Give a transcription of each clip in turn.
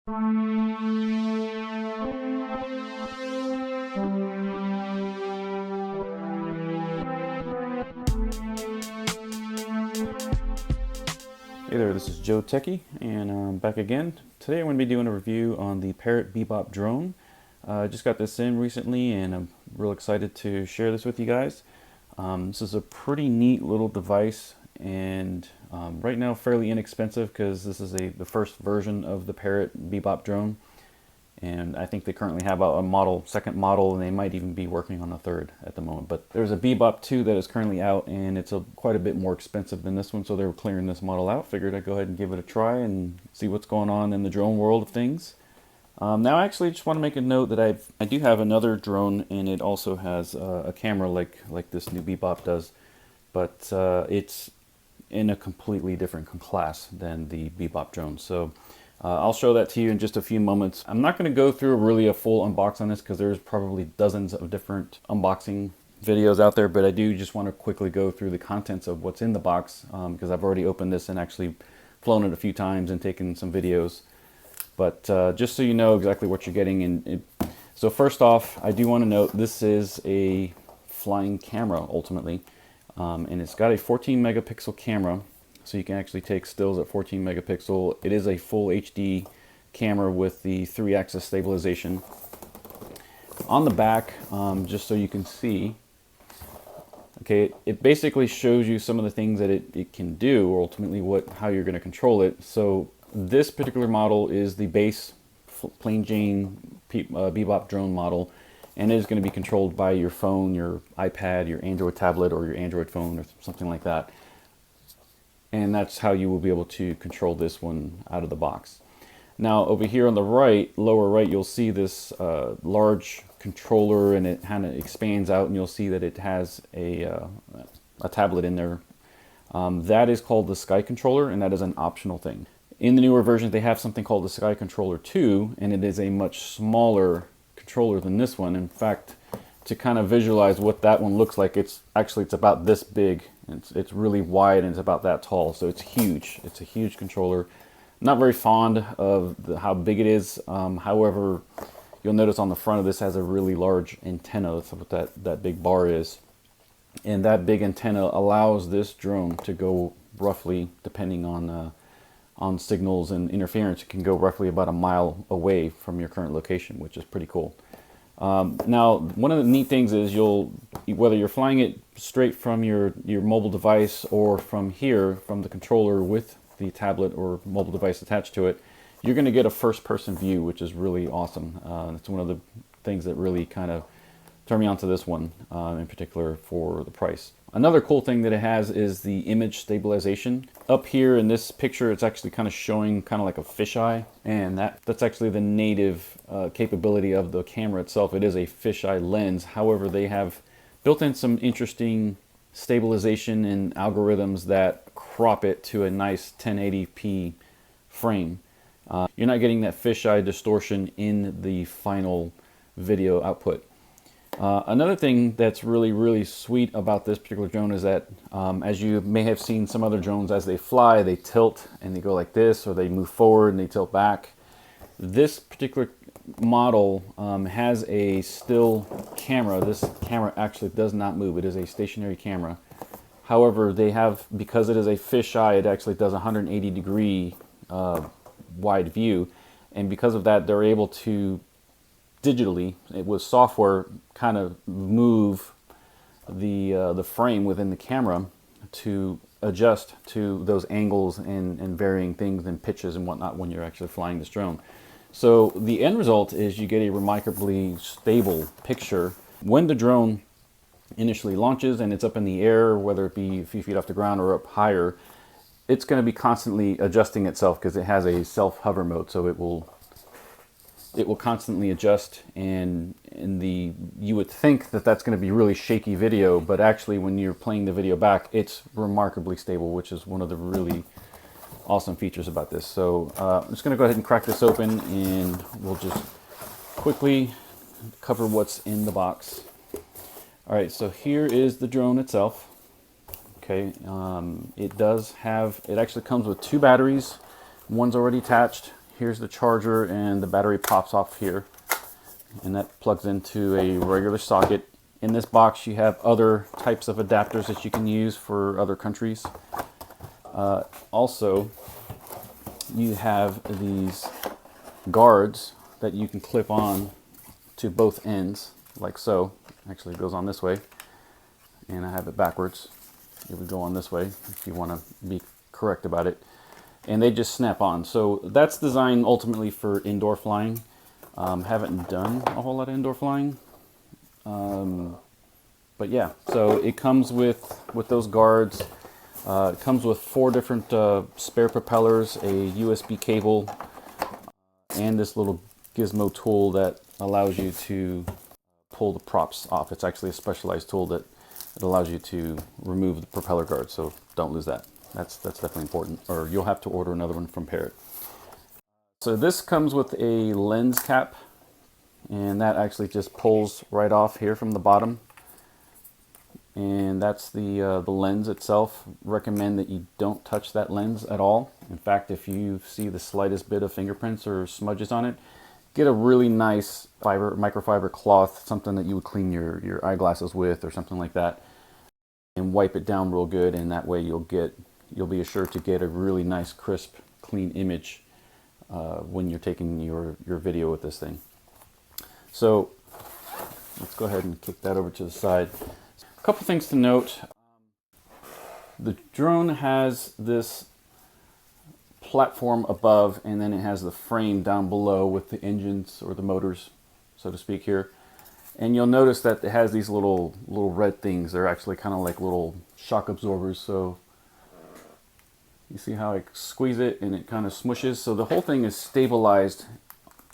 Hey there, this is Joe Techie, and I'm back again. Today I'm going to be doing a review on the Parrot Bebop drone. I just got this in recently, and I'm real excited to share this with you guys. This is a pretty neat little device, and right now fairly inexpensive because this is the first version of the Parrot Bebop drone. And I think they currently have a second model, and they might even be working on a third at the moment. But there's a Bebop 2 that is currently out, and it's quite a bit more expensive than this one, so they were clearing this model out. Figured I'd go ahead and give it a try and see what's going on in the drone world of things. Now I actually just want to make a note that I do have another drone, and it also has a camera like this new Bebop does, but it's in a completely different class than the Bebop drone. So I'll show that to you in just a few moments. I'm not going to go through really a full unbox on this because there's probably dozens of different unboxing videos out there, but I do just want to quickly go through the contents of what's in the box because I've already opened this and actually flown it a few times and taken some videos. But just so you know exactly what you're getting. So first off, I do want to note this is a flying camera ultimately, and it's got a 14 megapixel camera. So you can actually take stills at 14 megapixel. It is a full HD camera with the 3-axis stabilization. On the back, just so you can see, okay, it basically shows you some of the things that it can do, or ultimately how you're going to control it. So this particular model is the base plain Jane Bebop drone model, and it is going to be controlled by your phone, your iPad, your Android tablet, or your Android phone, or something like that. And that's how you will be able to control this one out of the box. Now over here on the right, lower right, you'll see this large controller, and it kind of expands out, and you'll see that it has a tablet in there. That is called the Sky Controller, and that is an optional thing. In the newer versions, they have something called the Sky Controller 2, and it is a much smaller controller than this one. In fact, to kind of visualize what that one looks like, it's about this big. It's really wide, and it's about that tall, so it's huge. It's a huge controller. I'm not very fond of how big it is. However, you'll notice on the front of this has a really large antenna. That's what that big bar is. And that big antenna allows this drone to go roughly, depending on signals and interference, it can go roughly about a mile away from your current location, which is pretty cool. Now, one of the neat things is whether you're flying it straight from your mobile device or from here, from the controller with the tablet or mobile device attached to it, you're going to get a first-person view, which is really awesome. It's one of the things that really kind of turned me onto this one, in particular for the price. Another cool thing that it has is the image stabilization. Up here in this picture, it's actually kind of showing kind of like a fisheye, and that's actually the native capability of the camera itself. It is a fisheye lens. However, they have built in some interesting stabilization and algorithms that crop it to a nice 1080p frame. You're not getting that fisheye distortion in the final video output. Another thing that's really, really sweet about this particular drone is that, as you may have seen some other drones, as they fly, they tilt and they go like this, or they move forward and they tilt back. This particular model has a still camera. This camera actually does not move. It is a stationary camera. However, they have, because it is a fisheye, it actually does 180-degree wide view, and because of that, they're able to digitally, with software, kind of move the frame within the camera to adjust to those angles and varying things and pitches and whatnot when you're actually flying this drone. So the end result is you get a remarkably stable picture when the drone initially launches and it's up in the air, whether it be a few feet off the ground or up higher. It's going to be constantly adjusting itself because it has a self-hover mode, so it will constantly adjust, and you would think that that's going to be really shaky video, but actually when you're playing the video back, it's remarkably stable, which is one of the really awesome features about this. So I'm just going to go ahead and crack this open, and we'll just quickly cover what's in the box. All right, so here is the drone itself. Okay, it actually comes with 2 batteries. One's already attached. here's the charger, and the battery pops off here, and that plugs into a regular socket. In this box you have other types of adapters that you can use for other countries. Also, you have these guards that you can clip on to both ends, like so. Actually, it goes on this way, and I have it backwards. It would go on this way if you want to be correct about it. And they just snap on. So that's designed ultimately for indoor flying. Haven't done a whole lot of indoor flying. But yeah, so it comes with those guards. It comes with 4 different spare propellers, a USB cable, and this little gizmo tool that allows you to pull the props off. It's actually a specialized tool that allows you to remove the propeller guard, so don't lose that. That's definitely important, or you'll have to order another one from Parrot. So this comes with a lens cap, and that actually just pulls right off here from the bottom. And that's the lens itself. Recommend that you don't touch that lens at all. In fact, if you see the slightest bit of fingerprints or smudges on it, get a really nice microfiber cloth, something that you would clean your eyeglasses with or something like that, and wipe it down real good, and that way you'll be assured to get a really nice, crisp, clean image when you're taking your video with this thing. So let's go ahead and kick that over to the side. A couple things to note. The drone has this platform above, and then it has the frame down below with the engines or the motors, so to speak, here. And you'll notice that it has these little red things. They're actually kind of like little shock absorbers. So you see how I squeeze it and it kind of smushes. So the whole thing is stabilized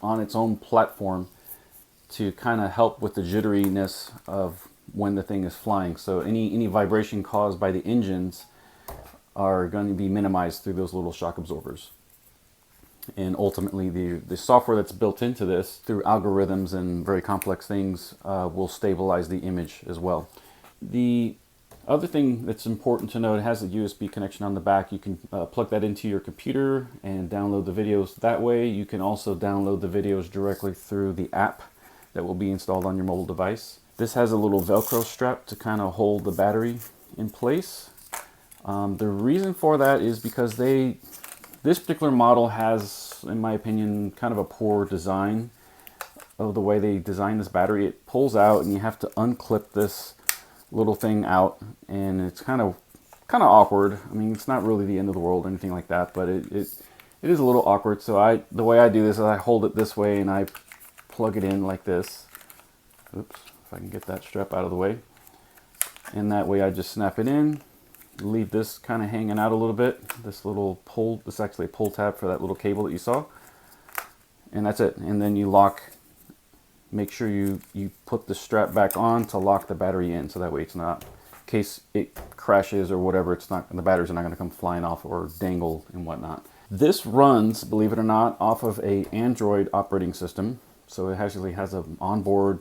on its own platform to kind of help with the jitteriness of when the thing is flying. So any vibration caused by the engines are going to be minimized through those little shock absorbers. And ultimately the software that's built into this through algorithms and very complex things will stabilize the image as well. The other thing that's important to note, it has a USB connection on the back. You can plug that into your computer and download the videos that way. You can also download the videos directly through the app that will be installed on your mobile device. This has a little Velcro strap to kind of hold the battery in place. The reason for that is because this particular model has, in my opinion, kind of a poor design of the way they designed this battery. It pulls out and you have to unclip this little thing out, and it's kind of awkward. I mean, it's not really the end of the world or anything like that, but it is a little awkward. So the way I do this is I hold it this way and I plug it in like this. Oops, if I can get that strap out of the way. And that way I just snap it in, leave this kind of hanging out a little bit. This little pull, this is actually a pull tab for that little cable that you saw. And that's it. And then you lock, make sure you put the strap back on to lock the battery in, so that way it's not, in case it crashes or whatever, it's not, the batteries are not going to come flying off or dangle and whatnot. This runs, believe it or not, off of a Android operating system. So it actually has an onboard,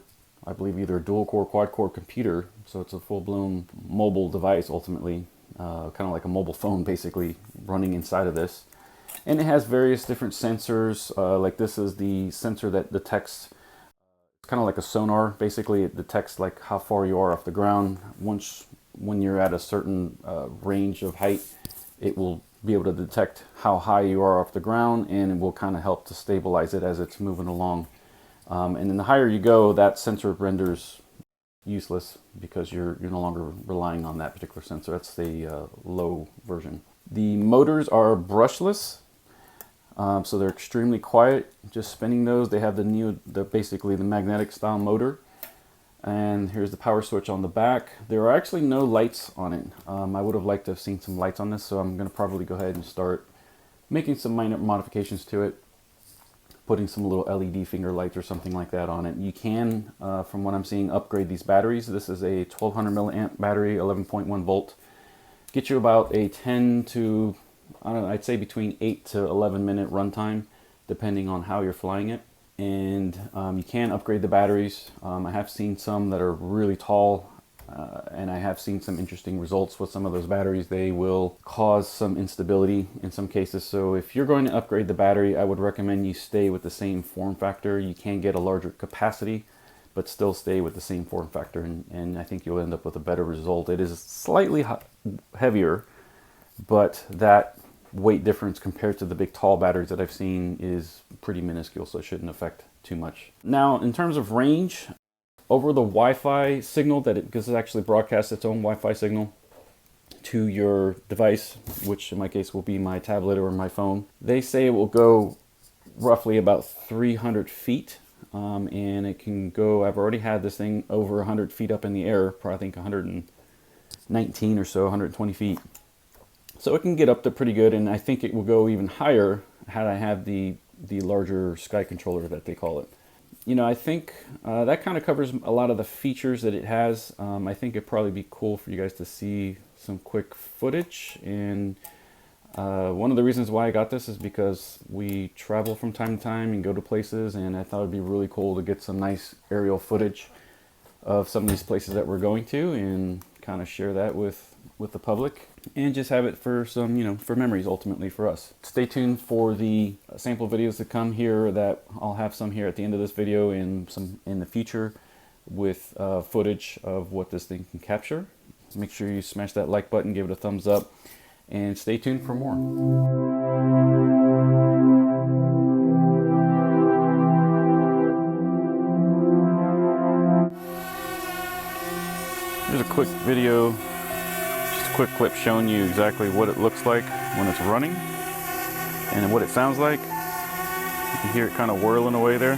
I believe, either a dual core, quad core computer. So it's a full-blown mobile device ultimately, kind of like a mobile phone basically running inside of this. And it has various different sensors. Like this is the sensor that detects, it's kind of like a sonar. Basically it detects like how far you are off the ground. When you're at a certain range of height, it will be able to detect how high you are off the ground, and it will kind of help to stabilize it as it's moving along. And then the higher you go, that sensor renders useless because you're no longer relying on that particular sensor. That's the low version. The motors are brushless, so they're extremely quiet. Just spinning those, they have basically the magnetic style motor. And here's the power switch on the back. There are actually no lights on it. I would have liked to have seen some lights on this, so I'm going to probably go ahead and start making some minor modifications to it, putting some little LED finger lights or something like that on it. You can, from what I'm seeing, upgrade these batteries. This is a 1200 milliamp battery, 11.1 volt. Get you about a 10 to, I don't know, I'd say between 8 to 11 minute runtime, depending on how you're flying it. And you can upgrade the batteries. I have seen some that are really tall. and I have seen some interesting results with some of those batteries. They will cause some instability in some cases. So if you're going to upgrade the battery, I would recommend you stay with the same form factor. You can get a larger capacity, but still stay with the same form factor, and I think you'll end up with a better result. It is slightly heavier, but that weight difference compared to the big tall batteries that I've seen is pretty minuscule, so it shouldn't affect too much. Now, in terms of range, over the Wi-Fi signal because it actually broadcasts its own Wi-Fi signal to your device, which in my case will be my tablet or my phone, they say it will go roughly about 300 feet. And it can go, I've already had this thing over 100 feet up in the air, probably I think 119 or so, 120 feet. So it can get up to pretty good, and I think it will go even higher had I had the larger sky controller that they call it. You know, I think that kind of covers a lot of the features that it has. I think it'd probably be cool for you guys to see some quick footage. And one of the reasons why I got this is because we travel from time to time and go to places, and I thought it'd be really cool to get some nice aerial footage of some of these places that we're going to and kind of share that with the public and just have it for some, you know, for memories ultimately for us. Stay tuned for the sample videos to come here. That I'll have some here at the end of this video and some in the future with footage of what this thing can capture. Make sure you smash that like button, give it a thumbs up, and stay tuned for more. Here's a quick video, just a quick clip showing you exactly what it looks like when it's running and what it sounds like. You can hear it kind of whirling away there.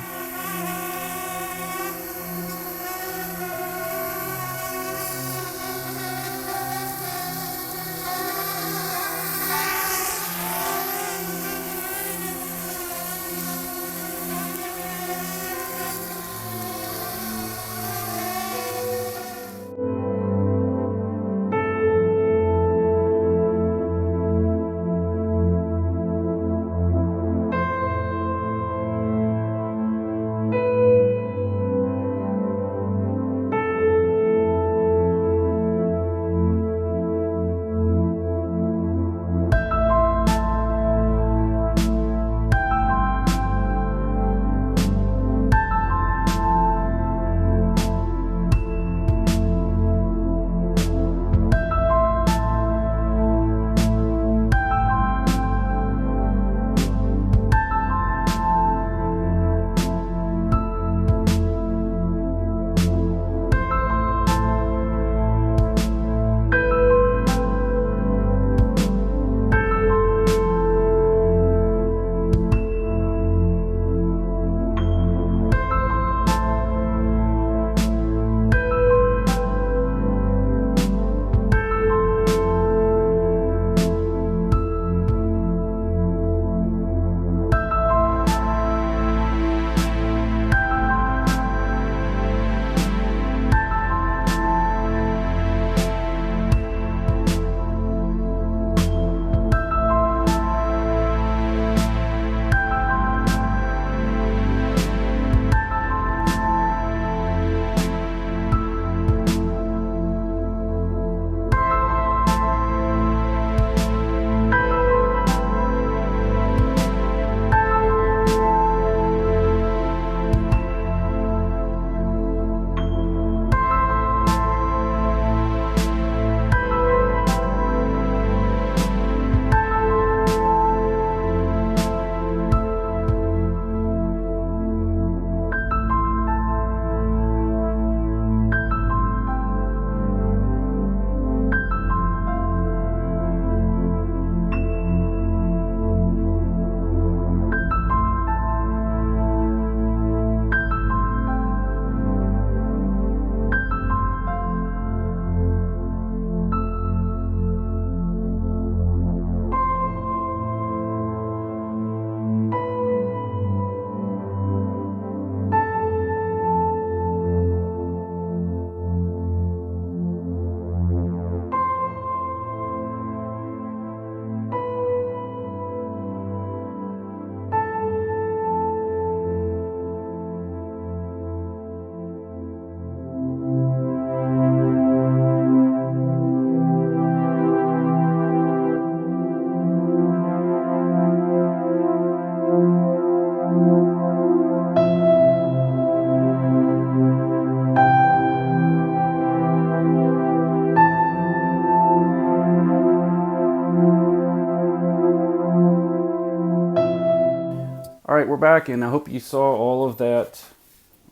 back, and I hope you saw all of that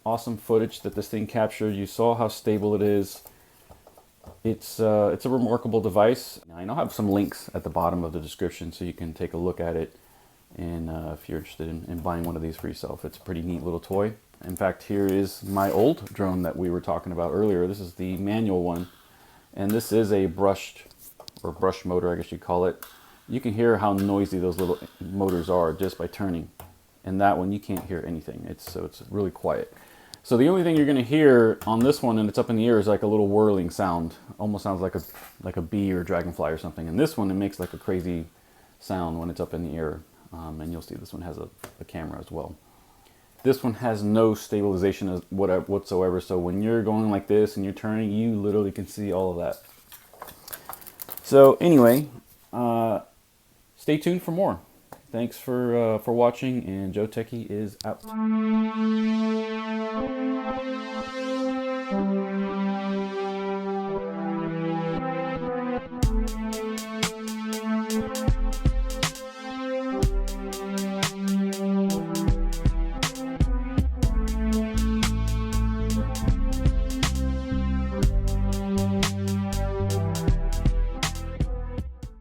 awesome footage that this thing captured. You saw how stable it is. It's a remarkable device. I know I have some links at the bottom of the description so you can take a look at it, and if you're interested in buying one of these for yourself. It's a pretty neat little toy. In fact, here is my old drone that we were talking about earlier. This is the manual one, and this is a brush motor, I guess you'd call it. You can hear how noisy those little motors are just by turning. And that one, you can't hear anything. It's really quiet. So the only thing you're going to hear on this one, and it's up in the air, is like a little whirling sound. Almost sounds like a bee or a dragonfly or something. And this one, it makes like a crazy sound when it's up in the air. And you'll see this one has a camera as well. This one has no stabilization whatsoever. So when you're going like this and you're turning, you literally can see all of that. So anyway, stay tuned for more. Thanks for watching, and Joe Techie is out.